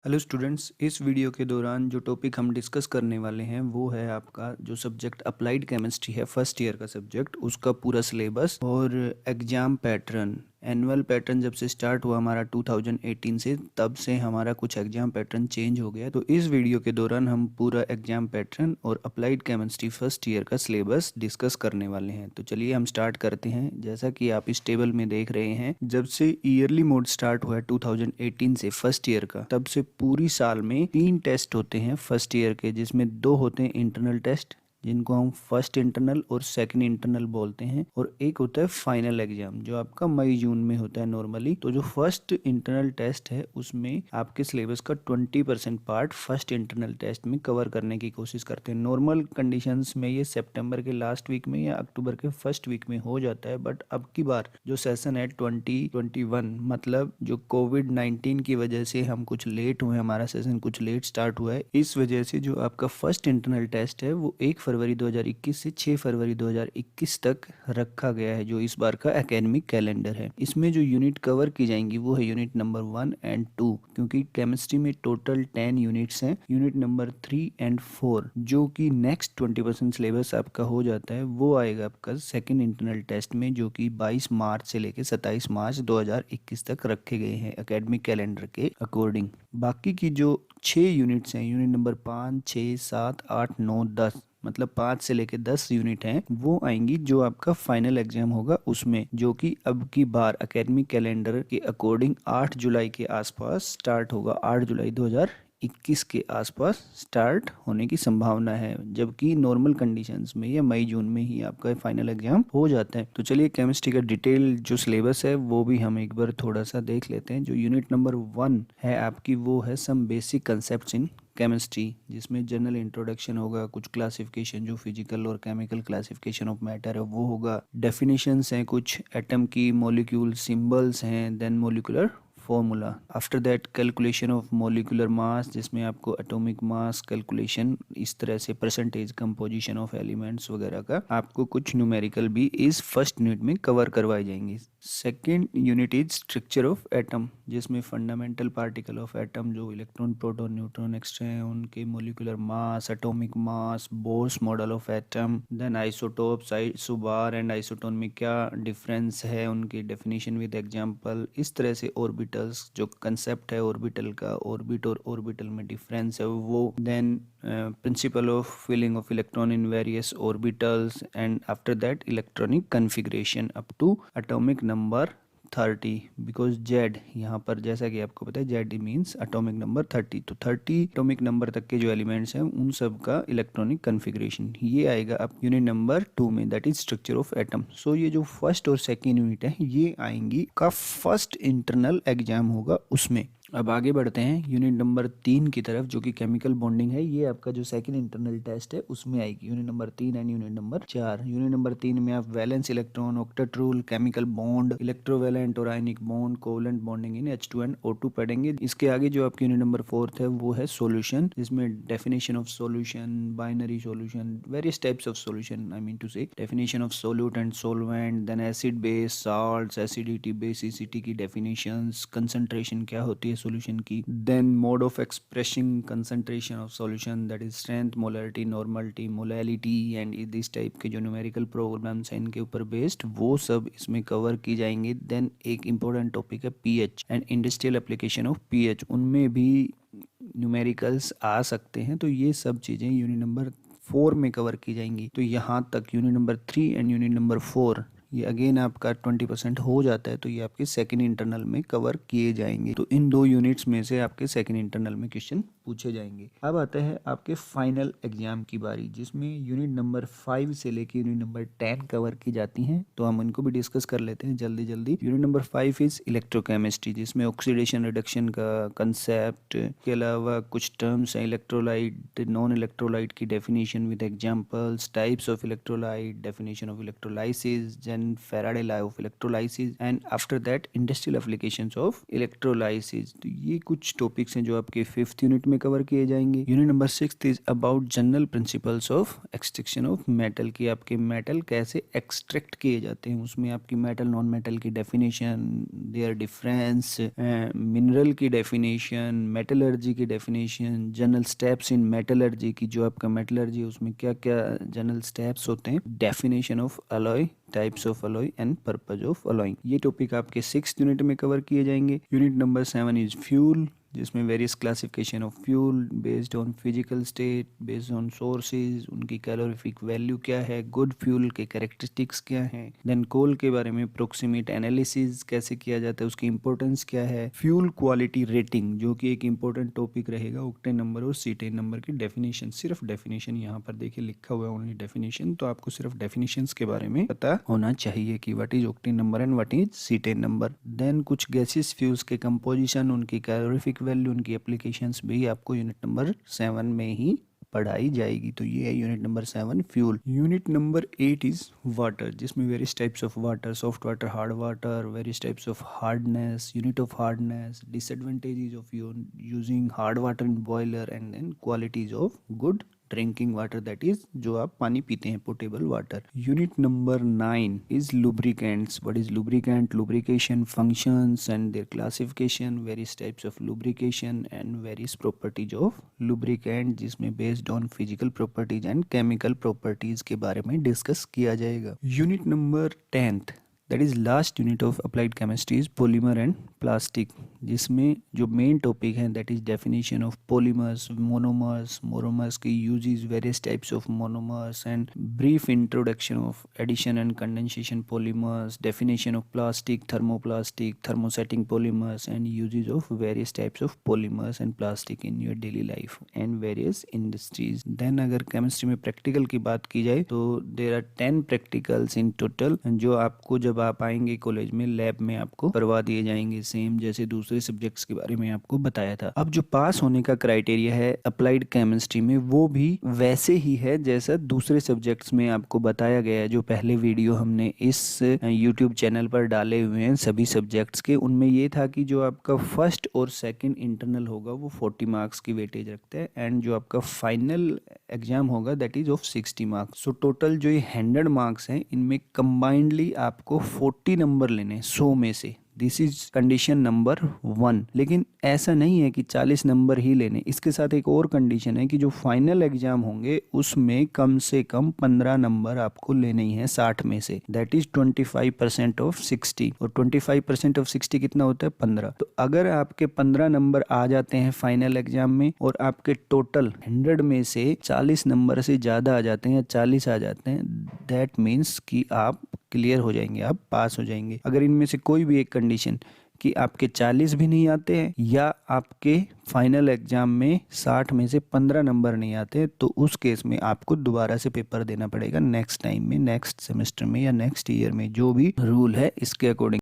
Hello students, इस video के दौरान जो टॉपिक हम डिस्कस करने वाले हैं वो है आपका जो सब्जेक्ट अप्लाइड केमिस्ट्री है, फर्स्ट ईयर का सब्जेक्ट, उसका पूरा सिलेबस और एग्ज़ाम पैटर्न। एनुअल पैटर्न जब से स्टार्ट हुआ हमारा 2018 से, तब से हमारा कुछ एग्ज़ाम पैटर्न चेंज हो गया। तो इस वीडियो के दौरान हम पूरा एग्ज़ाम पैटर्न और अप्लाइड केमिस्ट्री फर्स्ट ईयर का सिलेबस डिस्कस करने वाले हैं। तो चलिए हम स्टार्ट करते हैं। जैसा कि आप इस टेबल में देख रहे हैं, जब से ईयरली मोड स्टार्ट हुआ है 2018 से फर्स्ट ईयर का, तब से पूरी साल में 3 टेस्ट होते हैं फर्स्ट ईयर के, जिसमें 2 होते हैं इंटरनल टेस्ट जिनको हम फर्स्ट इंटरनल और सेकंड इंटरनल बोलते हैं, और एक होता है फाइनल एग्जाम जो आपका मई जून में होता है नॉर्मली। तो जो फर्स्ट इंटरनल टेस्ट है उसमें आपके सिलेबस का 20% पार्ट फर्स्ट इंटरनल टेस्ट में कवर करने की कोशिश करते हैं। नॉर्मल कंडीशंस में ये सितंबर के लास्ट वीक में या अक्टूबर के फर्स्ट वीक में हो जाता है, बट अब की बार जो सेशन है 2021, मतलब जो कोविड-19 की वजह से हम कुछ लेट हुए, हमारा सेशन कुछ लेट स्टार्ट हुआ है, इस वजह से जो आपका फर्स्ट इंटरनल टेस्ट है वो 1 फरवरी 2021 से 6 फरवरी 2021 तक रखा गया है, जो इस बार का एकेडमिक कैलेंडर है। इसमें जो यूनिट कवर की जाएंगी वो है यूनिट नंबर 1 एंड 2, क्योंकि केमिस्ट्री में टोटल 10 यूनिट्स हैं। यूनिट नंबर 3 एंड 4 जो कि नेक्स्ट 20% सिलेबस आपका हो जाता है, वो आएगा आपका सेकेंड इंटरनल टेस्ट में, जो कि 22 मार्च से लेकर 27 मार्च 2021 तक रखे गए हैं एकेडमिक कैलेंडर के अकॉर्डिंग। बाकी की जो 6 यूनिट्स हैं, यूनिट नंबर 5, 6, 7, 8, 9, 10, मतलब 5 से लेके 10 यूनिट हैं, वो आएंगी जो आपका फाइनल एग्जाम होगा उसमें, जो कि अब की बार एकेडमिक कैलेंडर के अकॉर्डिंग 8 जुलाई के आसपास स्टार्ट होगा। 8 जुलाई 2021 के आसपास स्टार्ट होने की संभावना है, जबकि नॉर्मल कंडीशंस में या मई जून में ही आपका फाइनल एग्जाम हो जाता है। तो चलिए केमिस्ट्री का डिटेल जो सिलेबस है वो भी हम एक बार थोड़ा सा देख लेते हैं। जो यूनिट नंबर 1 है आपकी, वो है some basic concepts in chemistry, जिसमें जनरल इंट्रोडक्शन होगा, कुछ क्लासिफिकेशन जो फिजिकल और केमिकल क्लासिफिकेशन ऑफ मैटर है वो होगा, डेफिनेशंस हैं कुछ एटम की, मॉलिक्यूल सिंबल्स हैं, then molecular formula. After that calculation of molecular mass, जिसमें आपको एटॉमिक मास कैलकुलेशन, इस तरह से परसेंटेज कंपोजिशन ऑफ एलिमेंट्स वगैरह का आपको कुछ न्यूमेरिकल भी इस फर्स्ट यूनिट में कवर करवाई जाएंगी। Second unit is structure of atom, जिसमें फंडामेंटल पार्टिकल ऑफ एटम जो इलेक्ट्रॉन प्रोटॉन न्यूट्रॉन एक्स्ट्रा हैं उनके molecular mass, atomic mass, Bohr's model of atom, then isotopes, isobar and isotone में क्या डिफरेंस है, उनकी डेफिनेशन विद एग्जांपल। इस तरह से ऑर्बिटल्स जो कंसेप्ट है ऑर्बिटल का, ऑर्बिट और ऑर्बिटल में डिफरेंस है वो, then principle of filling of electron in various orbitals, and after that electronic configuration up to atomic number 30, because Z यहाँ पर जैसा कि आपको पता है जेड मीन्स एटॉमिक नंबर 30, तो 30 एटॉमिक नंबर तक के जो एलिमेंट्स हैं उन सब का इलेक्ट्रॉनिक कन्फिग्रेशन ये आएगा अब यूनिट नंबर 2 में, that is structure of atom. So ये जो फर्स्ट और सेकेंड यूनिट है ये आएंगी का फर्स्ट इंटरनल एग्जाम होगा उसमें। अब आगे बढ़ते हैं यूनिट नंबर 3 की तरफ, जो कि केमिकल बॉन्डिंग है। ये आपका जो सेकंड इंटरनल टेस्ट है उसमें आएगी unit number 3 and unit number 4। Unit number 3 में आप valence electron, octet rule, chemical bond, electrovalent और ionic bond, covalent bonding in H2 and O2 पढ़ेंगे। इसके आगे जो आपकी यूनिट नंबर 4 है वो है सॉल्यूशन, जिसमें definition of solution, binary solution, various types of solution, I mean to say definition of solute and solvent, then acid base, salts, acidity, basicity की डेफिनेशंस, कंसंट्रेशन क्या होती है सॉल्यूशन की, then mode of expressing concentration of solution, that is strength, molarity, normality, molality, and this type के जो numerical problems हैं इनके ऊपर बेस्ड, वो सब इसमें कवर की जाएंगी। देन एक इंपॉर्टेंट टॉपिक है pH and industrial application of pH, उनमें भी न्यूमेरिकल्स आ सकते हैं। तो ये सब चीज़ें यूनिट नंबर 4 में कवर की जाएंगी। तो यहाँ तक unit number 3 and unit number 4 ये अगेन आपका 20% हो जाता है, तो ये आपके सेकंड इंटरनल में कवर किए जाएंगे। तो इन 2 यूनिट्स में से आपके सेकंड इंटरनल में क्वेश्चन पूछे जाएंगे। अब आता है आपके फाइनल एग्जाम की बारी, जिसमें यूनिट नंबर 5 से लेके यूनिट नंबर 10 कवर की जाती हैं। तो हम इनको भी डिस्कस कर लेते हैं जल्दी जल्दी। यूनिट नंबर 5 इज इलेक्ट्रोकेमिस्ट्री, जिसमें ऑक्सीडेशन रिडक्शन का कंसेप्ट के अलावा कुछ टर्म्स हैं, इलेक्ट्रोलाइट, नॉन इलेक्ट्रोलाइट की definition with examples, types of electrolyte, definition of electrolysis, then Faraday law of electrolysis, and after that industrial applications of electrolysis। तो ये कुछ टॉपिक्स हैं जो आपके 5th यूनिट में कवर किए जाएंगे। Unit number 6 is about general principles of extraction of metal, कि आपके मेटल कैसे एक्सट्रैक्ट किए जाते हैं। उसमें आपकी मेटल नॉन मेटल की डेफिनेशन, देयर डिफरेंस, मिनरल की डेफिनेशन, मेटलर्जी की definition, general steps in metallurgy की जो आपका मेटलर्जी है उसमें क्या क्या जनरल स्टेप्स होते हैं, definition of alloy, types of alloy and purpose of alloying. ये टॉपिक आपके 6th यूनिट में कवर किए जाएंगे। यूनिट नंबर 7 इज फ्यूल, जिसमें various classification of fuel based on physical state, based on sources, उनकी calorific value क्या है, good fuel के कैरेक्टरिस्टिक्स क्या हैं। देन कोल के बारे में प्रोक्सीमेट एनालिसिस कैसे किया जाता है, उसकी इंपॉर्टेंस क्या है। फ्यूल क्वालिटी रेटिंग जो कि एक इंपॉर्टेंट टॉपिक रहेगा। ऑक्टेन नंबर और सीटेन नंबर की डेफिनेशन, सिर्फ डेफिनेशन यहाँ पर देखिए लिखा हुआ है ओनली डेफिनेशन, तो आपको सिर्फ डेफिनेशंस के बारे में पता होना चाहिए कि what is octane number and what is cetane number. Then कुछ गैसेस फ्यूल्स के कंपोजिशन, उनकी कैलोरीफिक वैल्यू, उनकी एप्लीकेशंस भी आपको यूनिट नंबर 7 में ही पढ़ाई जाएगी। तो ये है unit number 7 fuel. Unit number 8 is water, जिसमें various types of water, soft water, hard water, various types of hardness, unit of hardness, disadvantages of using hard water in boiler, and then qualities of good drinking water, that is जो आप पानी पीते हैं, portable water. Unit number 9 is lubricants. What is lubricant, lubrication functions and their classification, various types of lubrication and various properties of lubricant, जिसमें based on physical properties and chemical properties के बारे में discuss किया जाएगा। Unit number 10th, that is last unit of applied chemistry, is polymer and plastic, जिसमें जो main topic है that is definition of polymers, monomers, monomers की uses, various types of monomers and brief introduction of addition and condensation polymers, definition of plastic, thermoplastic, thermosetting polymers and uses of various types of polymers and plastic in your daily life and various industries. Then अगर chemistry में practical की बात की जाए तो there are 10 practicals in total, जो आपको जब आप आएंगे कॉलेज में लैब में आपको करवा दिए जाएंगे, सेम जैसे दूसरे सब्जेक्ट्स के बारे में आपको बताया था। अब जो पास होने का क्राइटेरिया है अप्लाइड केमिस्ट्री में वो भी वैसे ही है जैसा दूसरे सब्जेक्ट्स में आपको बताया गया है। जो पहले वीडियो हमने इस यूट्यूब चैनल पर डाले हुए हैं सभी सब्जेक्ट्स के, उनमें ये था कि जो आपका फर्स्ट और सेकंड इंटरनल होगा वो 40 मार्क्स की वेटेज रखता है, एंड जो आपका फाइनल एग्जाम होगा that is of 60 marks. So total जो ये 100 मार्क्स हैं इनमें कंबाइंडली आपको 40 नंबर लेने 100 में से। This is condition number 1। लेकिन ऐसा नहीं है कि 40 नंबर ही लेने, इसके साथ एक और कंडीशन है कि जो फाइनल एग्जाम होंगे उसमें कम से कम 15 नंबर आपको लेने ही है 60 में से, दैट इज 25% ऑफ 60। और 25% ऑफ 60 कितना होता है 15। तो अगर आपके 15 नंबर आ जाते हैं फाइनल एग्जाम में और आपके टोटल 100 में से 40 नंबर से ज़्यादा आ जाते हैं या 40 आ जाते हैं, दैट मीन्स कि आप क्लियर हो जाएंगे, आप पास हो जाएंगे। अगर इनमें से कोई भी एक कंडीशन कि आपके 40 भी नहीं आते हैं या आपके फाइनल एग्जाम में 60 में से 15 नंबर नहीं आते, तो उस केस में आपको दोबारा से पेपर देना पड़ेगा नेक्स्ट टाइम में, नेक्स्ट सेमेस्टर में या नेक्स्ट ईयर में, जो भी रूल है इसके अकॉर्डिंग।